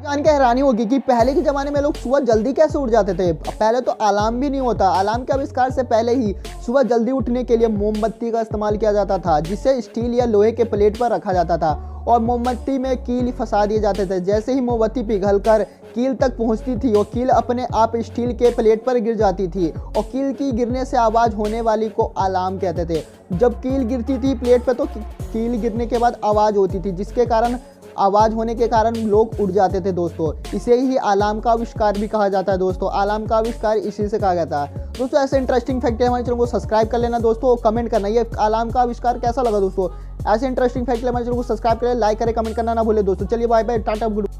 जान के हैरानी होगी कि पहले के ज़माने में लोग सुबह जल्दी कैसे उठ जाते थे। पहले तो अलार्म भी नहीं होता। अलार्म के आविष्कार से पहले ही सुबह जल्दी उठने के लिए मोमबत्ती का इस्तेमाल किया जाता था, जिसे स्टील या लोहे के प्लेट पर रखा जाता था और मोमबत्ती में कील फंसा दिए जाते थे। जैसे ही मोमबत्ती पिघलकर कील तक पहुंचती थी और कील अपने आप स्टील के प्लेट पर गिर जाती थी और कील की गिरने से आवाज़ होने वाली को अलार्म कहते थे। जब कील गिरती थी प्लेट पर तो कील गिरने के बाद आवाज़ होती थी, जिसके कारण आवाज़ होने के कारण लोग उठ जाते थे दोस्तों। इसे ही अलार्म का आविष्कार भी कहा जाता है दोस्तों। अलार्म का आविष्कार इसी से कहा जाता है दोस्तों। ऐसे इंटरेस्टिंग फैक्ट है, हमारे चैनल को सब्सक्राइब कर लेना दोस्तों। कमेंट करना ये अलार्म का आविष्कार कैसा लगा दोस्तों। ऐसे इंटरेस्टिंग फैक्ट हमारे चैनल को सब्सक्राइब करें, लाइक करें, कमेंट करना ना भूले दोस्तों। चलिए बाय बाय, टाटा, गुड।